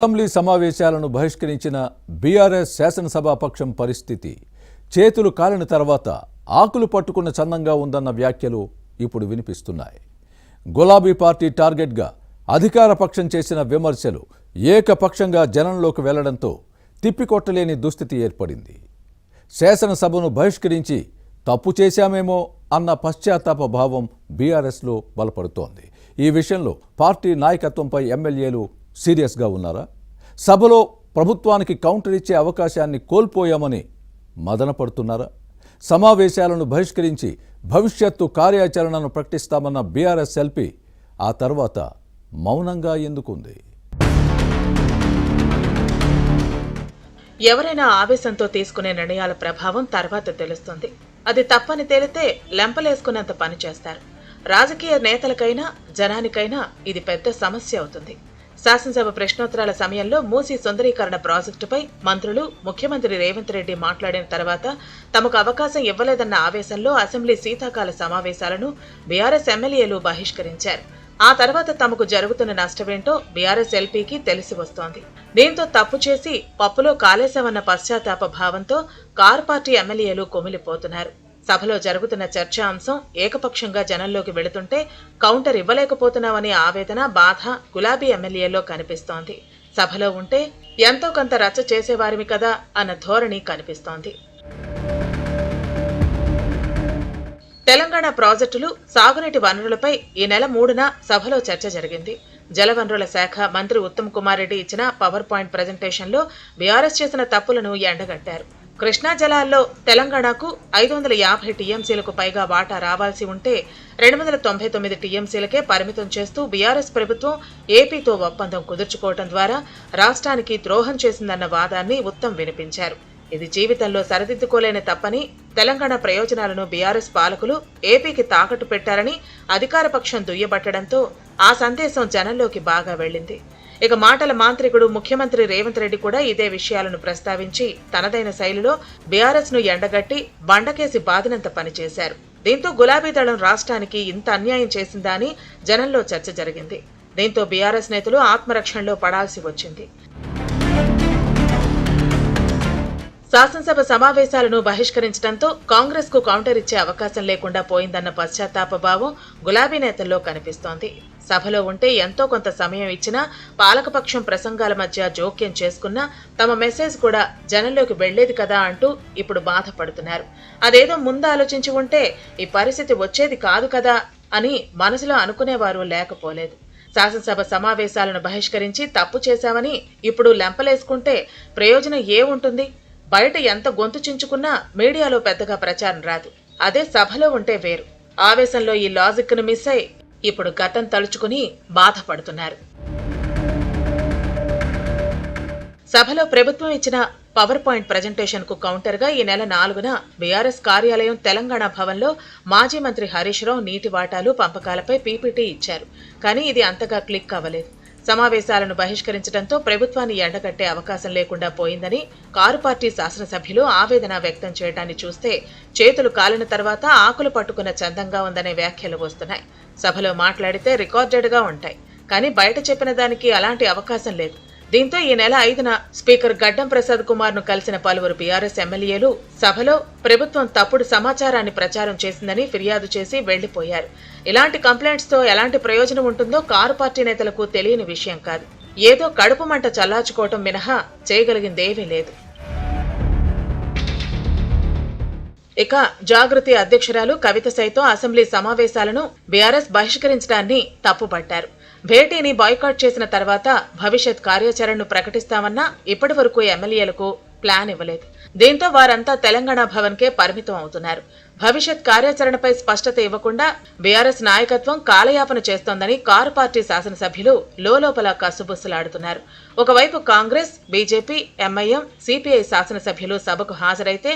Assembly సమావేశాలను బహిష్కరించిన BRS శాసనసభాపక్షం పరిస్థితి చేతులు కాలిన తర్వాత ఆకులు పట్టుకున్న చందంగా ఉందన్న వ్యాఖ్యలు ఇప్పుడు వినిపిస్తున్నాయి. గులాబీ పార్టీ టార్గెట్గా అధికార పక్షం చేసిన విమర్శలు ఏకపక్షంగా జనంలోకి వెళ్లడంతో తిప్పికొట్టలేని దుస్థితి ఏర్పడింది. శాసనసభను బహిష్కరించి తప్పు చేశామేమో అన్న పశ్చాత్తాప భావం బీఆర్ఎస్లో బలపడుతోంది. ఈ విషయంలో పార్టీ నాయకత్వంపై ఎమ్మెల్యేలు సీరియస్గా ఉన్నారా? సభలో ప్రభుత్వానికి కౌంటర్ ఇచ్చే అవకాశాన్ని కోల్పోయామని మదనపడుతున్నారా? సమావేశాలను బహిష్కరించి భవిష్యత్తు కార్యాచరణను ప్రకటిస్తామన్న బీఆర్ఎస్ ఎల్పీ ఆ తర్వాత మౌనంగా ఎందుకుంది? ఎవరైనా ఆవేశంతో తీసుకునే నిర్ణయాల ప్రభావం తర్వాత తెలుస్తుంది. అది తప్పని తేలితే లెంపలేసుకున్నంత పని చేస్తారు. రాజకీయ నేతలకైనా జనానికైనా ఇది పెద్ద సమస్య అవుతుంది. శాసనసభ ప్రశ్నోత్తరాల సమయంలో మూసీ సుందరీకరణ ప్రాజెక్టుపై మంత్రులు ముఖ్యమంత్రి రేవంత్ రెడ్డి మాట్లాడిన తర్వాత తమకు అవకాశం ఇవ్వలేదన్న ఆవేశంలో అసెంబ్లీ శీతాకాల సమావేశాలను బీఆర్ఎస్ ఎమ్మెల్యేలు బహిష్కరించారు. ఆ తర్వాత తమకు జరుగుతున్న నష్టమేంటో బీఆర్ఎస్ ఎల్పీకి తెలిసి వస్తోంది. దీంతో తప్పు చేసి పప్పులో కాలేశామన్న పశ్చాత్తాప భావంతో కారు పార్టీ ఎమ్మెల్యేలు కొమిలిపోతున్నారు. సభలో జరుగుతున్న చర్చా అంశం ఏకపక్షంగా జనంలోకి వెళుతుంటే కౌంటర్ ఇవ్వలేకపోతున్నామనే ఆవేదన, బాధ గులాబీ ఎమ్మెల్యేలో కనిపిస్తోంది. సభలో ఉంటే ఎంతో కొంత రచ్చ చేసేవారిమి కదా అన్న ధోరణి కనిపిస్తోంది. తెలంగాణ ప్రాజెక్టులు, సాగునీటి వనరులపై ఈ నెల 3న సభలో చర్చ జరిగింది. జలవనరుల శాఖ మంత్రి ఉత్తమ్ కుమార్ రెడ్డి ఇచ్చిన పవర్ పాయింట్ ప్రజెంటేషన్లో బీఆర్ఎస్ చేసిన తప్పులను ఎండగట్టారు. కృష్ణా జలాల్లో తెలంగాణకు 550 టీఎంసీలకు పైగా వాటా రావాల్సి ఉంటే 299 టీఎంసీలకే పరిమితం చేస్తూ బీఆర్ఎస్ ప్రభుత్వం ఏపీతో ఒప్పందం కుదుర్చుకోవడం ద్వారా రాష్ట్రానికి ద్రోహం చేసిందన్న వాదాన్ని ఉత్తమ్ వినిపించారు. ఇది జీవితంలో సరిదిద్దుకోలేని తప్పని, తెలంగాణ ప్రయోజనాలను బీఆర్ఎస్ పాలకులు ఏపీకి తాకట్టు పెట్టారని అధికార పక్షం దుయ్యబట్టడంతో ఆ సందేశం జనంలోకి బాగా వెళ్లింది. ఇక మాటల మాంత్రికుడు ముఖ్యమంత్రి రేవంత్ రెడ్డి కూడా ఇదే విషయాలను ప్రస్తావించి తనదైన శైలిలో బీఆర్ఎస్ ను ఎండగట్టి బండకేసి బాదినంత పనిచేశారు. దీంతో గులాబీ దళం రాష్ట్రానికి ఇంత అన్యాయం చేసిందా అని జనంలో చర్చ జరిగింది. దీంతో బీఆర్ఎస్ నేతలు ఆత్మరక్షణలో పడాల్సి వచ్చింది. శాసనసభ సమావేశాలను బహిష్కరించడంతో కాంగ్రెస్ కు కౌంటర్ ఇచ్చే అవకాశం లేకుండా పోయిందన్న పశ్చాత్తాప భావం గులాబీ నేతల్లో కనిపిస్తోంది. సభలో ఉంటే ఎంతో కొంత సమయం ఇచ్చినా పాలకపక్షం ప్రసంగాల మధ్య జోక్యం చేసుకున్నా తమ మెసేజ్ కూడా జనంలోకి వెళ్లేది కదా అంటూ ఇప్పుడు బాధపడుతున్నారు. అదేదో ముందు ఆలోచించి ఉంటే ఈ పరిస్థితి వచ్చేది కాదు కదా అని మనసులో అనుకునేవారు లేకపోలేదు. శాసనసభ సమావేశాలను బహిష్కరించి తప్పు చేశామని ఇప్పుడు లెంపలేసుకుంటే ప్రయోజనం ఏముంటుంది? బయట ఎంత గొంతు చించుకున్నా మీడియాలో పెద్దగా ప్రచారం రాదు. అదే సభలో ఉంటే వేరు. ఆవేశంలో ఈ లాజిక్ ను మిస్ అయి ఇప్పుడు గతం తలుచుకుని బాధపడుతున్నారు. సభలో ప్రభుత్వం ఇచ్చిన పవర్ పాయింట్ ప్రజెంటేషన్ కు కౌంటర్ గా ఈ నెల 4న బీఆర్ఎస్ కార్యాలయం తెలంగాణ భవన్ లో మాజీ మంత్రి హరీష్ రావు నీటి వాటాలు పంపకాలపై పీపీటీ ఇచ్చారు. కానీ ఇది అంతగా క్లిక్ అవ్వలేదు. సమావేశాలను బహిష్కరించడంతో ప్రభుత్వాన్ని ఎండగట్టే అవకాశం లేకుండా పోయిందని కారు పార్టీ శాసనసభ్యులు ఆవేదన వ్యక్తం చేయడాన్ని చూస్తే చేతులు కాలిన తర్వాత ఆకులు పట్టుకున్న చందంగా ఉందనే వ్యాఖ్యలు వస్తున్నాయి. సభలో మాట్లాడితే రికార్డెడ్ గా ఉంటాయి, కానీ బయట చెప్పిన దానికి అలాంటి అవకాశం లేదు. దీంతో ఈ నెల 5న స్పీకర్ గడ్డం ప్రసాద్ కుమార్ ను కలిసిన పలువురు బీఆర్ఎస్ ఎమ్మెల్యేలు సభలో ప్రభుత్వం తప్పుడు సమాచారాన్ని ప్రచారం చేసిందని ఫిర్యాదు చేసి వెళ్లిపోయారు. ఇలాంటి కంప్లైంట్స్ తో ఎలాంటి ప్రయోజనం ఉంటుందో కారు పార్టీ నేతలకు తెలియని విషయం కాదు. ఏదో కడుపు మంట చల్లార్చుకోవటం మినహా చేయగలిగిందేమీ లేదు. ఇక జాగృతి అధ్యక్షురాలు కవిత సైతం అసెంబ్లీ సమావేశాలను బీఆర్ఎస్ బహిష్కరించడాన్ని తప్పుపట్టారు. భేటీని బాయ్కాట్ చేసిన తర్వాత భవిష్యత్ కార్యాచరణను ప్రకటిస్తామన్నా ఇప్పటి వరకు ఎమ్మెల్యేలకు ప్లాన్ ఇవ్వలేదు. దీంతో వారంతా తెలంగాణ భవన్ కే పరిమితం అవుతున్నారు. భవిష్యత్ కార్యాచరణపై స్పష్టత ఇవ్వకుండా బీఆర్ఎస్ నాయకత్వం కాలయాపన చేస్తోందని కారు పార్టీ శాసనసభ్యులు లోలోపల కసుబుస్సులాడుతున్నారు. ఒకవైపు కాంగ్రెస్, బీజేపీ, ఎంఐఎం, సిపిఐ శాసనసభ్యులు సభకు హాజరైతే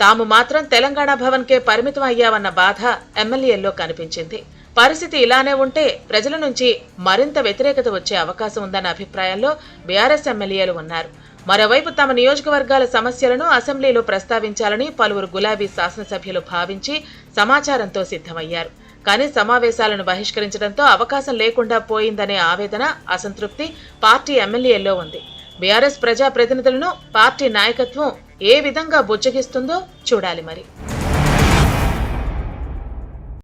తాము మాత్రం తెలంగాణ భవన్ కే పరిమితం అయ్యావన్న బాధ ఎమ్మెల్యేల్లో కనిపించింది. పరిస్థితి ఇలానే ఉంటే ప్రజల నుంచి మరింత వ్యతిరేకత వచ్చే అవకాశం ఉందన్న అభిప్రాయాల్లో బీఆర్ఎస్ ఎమ్మెల్యేలు ఉన్నారు. మరోవైపు తమ నియోజకవర్గాల సమస్యలను అసెంబ్లీలో ప్రస్తావించాలని పలువురు గులాబీ శాసనసభ్యులు భావించి సమాచారంతో సిద్ధమయ్యారు. కానీ సమావేశాలను బహిష్కరించడంతో అవకాశం లేకుండా పోయిందనే ఆవేదన, అసంతృప్తి పార్టీ ఎమ్మెల్యేల్లో ఉంది. బీఆర్ఎస్ ప్రజాప్రతినిధులను పార్టీ నాయకత్వం ఏ విధంగా బుజ్జగిస్తుందో చూడాలి మరి.